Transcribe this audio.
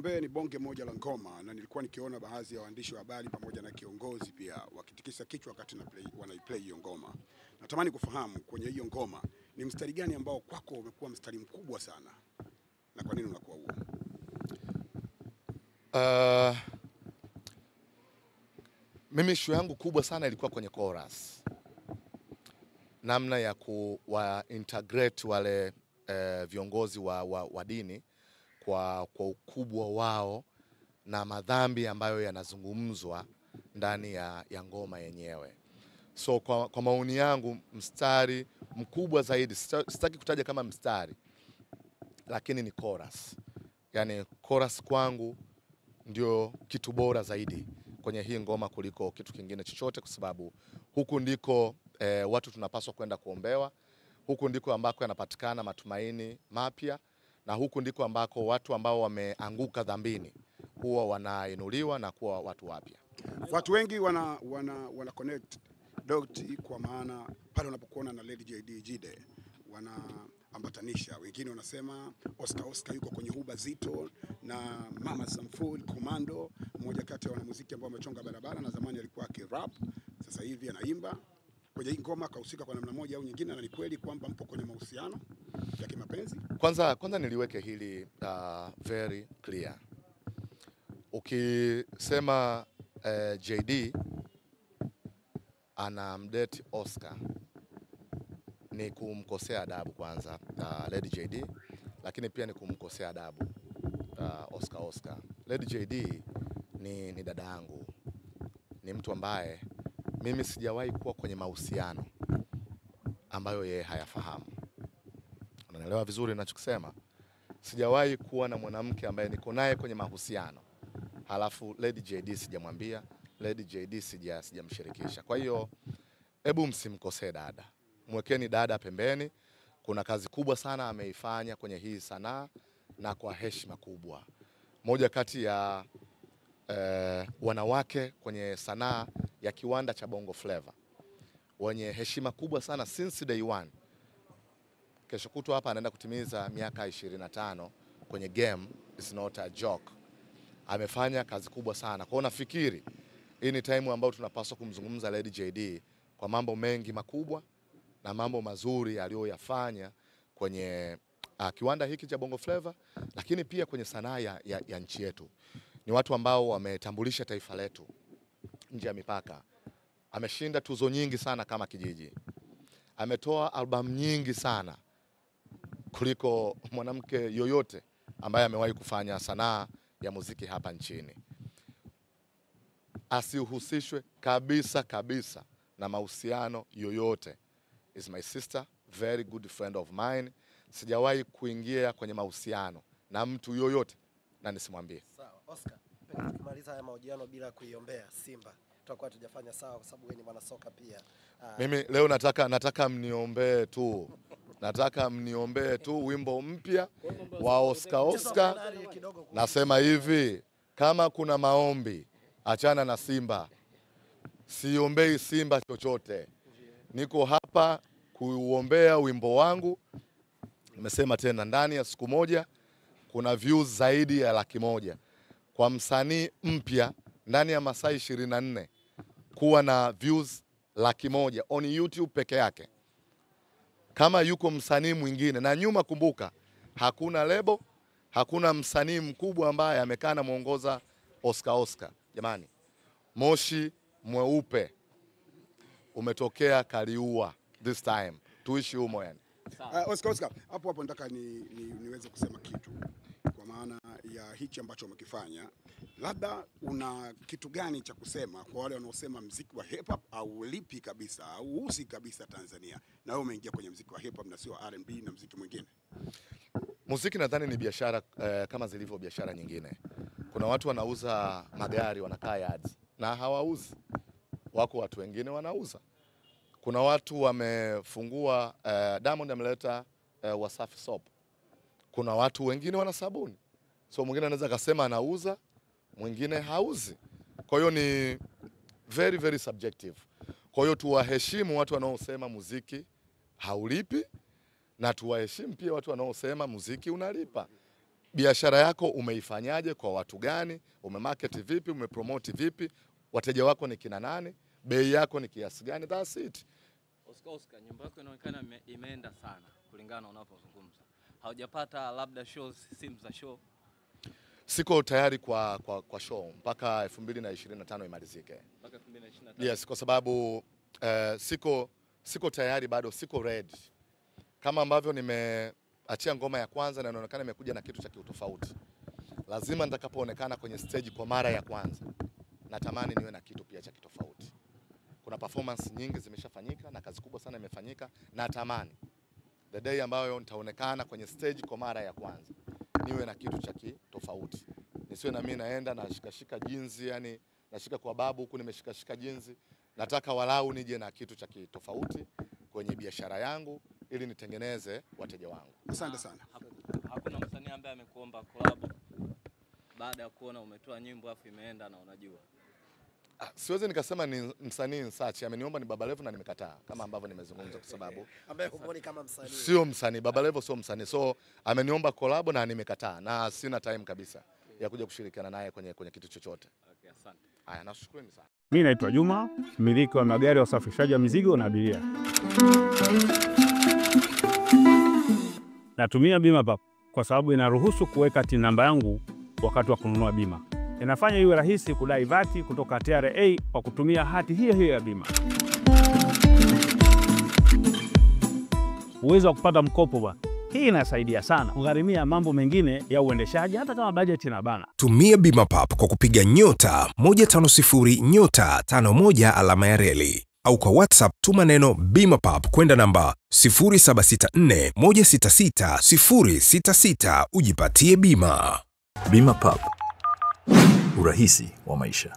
Mbe ni bonge moja la ngoma, na nilikuwa nikiona baadhi ya waandishi wa habari pamoja na kiongozi pia wakitikisa kichwa wakati wanaiplay hiyo ngoma. Natamani kufahamu kwenye hiyo ngoma ni mstari gani ambao kwako umekuwa mstari mkubwa sana, na kwa nini unakuwa huo? Mimi issue yangu kubwa sana ilikuwa kwenye chorus, namna ya kuwa integrate wale viongozi wa dini kwa ukubwa wao na madhambi ambayo yanazungumzwa ndani ya ngoma yenyewe. So kwa maoni yangu mstari mkubwa zaidi, sitaki kutaja kama mstari, lakini ni chorus. Yani chorus kwangu ndio kitu bora zaidi kwenye hii ngoma kuliko kitu kingine chochote, kwa sababu huku ndiko watu tunapaswa kwenda kuombewa, huku ndiko ambako yanapatikana matumaini mapya, na huku ndiko ambako watu ambao wameanguka dhambini huwa wanainuliwa na kuwa watu wapya. Watu wengi wana connect dot, kwa maana pale unapokuona na Lady JD Jide wanaambatanisha. Wengine wanasema Oscar yuko kwenye huba zito na Mama Samful Commando, mmoja kati ya wanamuziki ambao wamechonga barabara, na zamani alikuwa akirap, sasa hivi anaimba. Kwenye hii ngoma kahusika kwa namna moja au nyingine, na ni kweli kwamba mpo kwenye mahusiano ya kimapenzi? Kwanza niliweke hili very clear. Ukisema JD anamdate Oscar ni kumkosea adabu kwanza Lady JD, lakini pia ni kumkosea adabu Oscar. Lady JD ni dada yangu, ni mtu ambaye mimi sijawahi kuwa kwenye mahusiano ambayo yeye hayafahamu. Unaelewa vizuri ninachokisema? Sijawahi kuwa na mwanamke ambaye niko naye kwenye mahusiano halafu Lady JD sijamwambia, Lady JD sijamshirikisha. Kwa hiyo hebu msimkosee dada, mwekeni dada pembeni. Kuna kazi kubwa sana ameifanya kwenye hii sanaa na kwa heshima kubwa. Moja kati ya wanawake kwenye sanaa ya kiwanda cha Bongo Flava wenye heshima kubwa sana since day one. Kesho kutwa hapa anaenda kutimiza miaka 25 kwenye game, is not a joke. Amefanya kazi kubwa sana. Kwa hiyo nafikiri hii ni time ambayo tunapaswa kumzungumza Lady JD kwa mambo mengi makubwa na mambo mazuri aliyoyafanya kwenye kiwanda hiki cha Bongo Flava, lakini pia kwenye sanaa ya nchi yetu. Ni watu ambao wametambulisha taifa letu nje ya mipaka. Ameshinda tuzo nyingi sana kama kijiji. Ametoa albamu nyingi sana kuliko mwanamke yoyote ambaye amewahi kufanya sanaa ya muziki hapa nchini. Asihusishwe kabisa na mahusiano yoyote. Is my sister, very good friend of mine. Sijawahi kuingia kwenye mahusiano na mtu yoyote na nisimwambie. Sawa, Oscar. Pengine tukimaliza haya mahojiano bila kuiombea Simba, tutakuwa tujafanya sawa, kwa sababu wewe ni mwanasoka pia. Mimi leo nataka mniombee tu. Nataka mniombee tu wimbo mpya wa Oscar. Nasema hivi, kama kuna maombi achana na Simba. Siombei Simba chochote. Niko hapa kuuombea wimbo wangu. Nimesema tena, ndani ya siku moja kuna views zaidi ya 100,000. Kwa msanii mpya ndani ya masaa 24 kuwa na views 100,000 on YouTube peke yake. Kama yuko msanii mwingine, na nyuma kumbuka, hakuna lebo, hakuna msanii mkubwa ambaye amekaa na muongoza Oscar. Jamani, moshi mweupe umetokea Kaliua this time. Tuishi humo yani. Oscar, hapo nataka niweze kusema kitu kwa maana ya hichi ambacho umekifanya. Labda una kitu gani cha kusema kwa wale wanaosema muziki wa hip hop au lipi kabisa au usi kabisa Tanzania, na wewe umeingia kwenye muziki wa hip hop na sio R&B na muziki mwingine? Muziki nadhani ni biashara kama zilivyo biashara nyingine. Kuna watu wanauza magari, wanakaa yards na hawauzi. Wako watu wengine wanauza. Kuna watu wamefungua Diamond ameleta Wasafi soap. Kuna watu wengine wana sabuni. So mwingine anaweza kusema anauza, mwingine hauzi. Kwa hiyo ni very very subjective. Kwa hiyo tuwaheshimu watu wanaosema muziki haulipi, na tuwaheshimu pia watu wanaosema muziki unalipa. biashara yako umeifanyaje, kwa watu gani, umemarket vipi, umepromote vipi, wateja wako ni kina nani, bei yako ni kiasi gani, that's it. Oscar, nyumba yako inaonekana imeenda sana kulingana na unavyozungumza. Haujapata labda shows, simu za show? Siko tayari kwa show mpaka 2025 imalizike. Mpaka 2025? Yes, kwa sababu siko tayari bado, siko ready. Kama ambavyo nimeachia ngoma ya kwanza na inaonekana imekuja na kitu cha kiutofauti. Lazima nitakapoonekana kwenye stage kwa mara ya kwanza, natamani niwe na kitu pia cha kitofauti. Kuna performance nyingi zimeshafanyika na kazi kubwa sana imefanyika, natamani the day ambayo nitaonekana kwenye stage kwa mara ya kwanza niwe na kitu cha kitofauti. Nisiwe na mimi naenda na shika jinzi, yani nashika kwa babu huku nimeshika jinzi. Nataka walau nije na kitu cha kitofauti kwenye biashara yangu ili nitengeneze wateja wangu. Asante sana. Hakuna msanii ambaye amekuomba collab baada ya kuona umetoa nyimbo afu imeenda na unajua? Siwezi nikasema ni msanii Nsachi. Ameniomba ni Baba Levo na nimekataa, kama ambavyo nimezungumza, kwa sababu ambaye humoni kama msanii. Sio msanii, Baba Levo sio msanii. So ameniomba collab na nimekataa, na sina time kabisa ya kuja kushirikiana naye kwenye kitu chochote. Okay, asante. Haya, nashukuru sana. Mimi naitwa Juma, mmiliki wa magari ya usafirishaji wa mizigo na abiria. Natumia BimaPapp kwa sababu inaruhusu kuweka TIN namba yangu wakati wa kununua bima. Inafanya iwe rahisi kudai vati kutoka TRA kwa kutumia hati hiyo ya bima. Uwezo wa kupata mkopo bwana. Hii inasaidia sana kugharimia mambo mengine ya uendeshaji hata kama bajeti inabana. Tumia BimaPapp kwa kupiga *150*51 alama ya reli, au kwa WhatsApp tuma neno BimaPapp kwenda namba 0764166066 ujipatie bima. BimaPapp, urahisi wa maisha.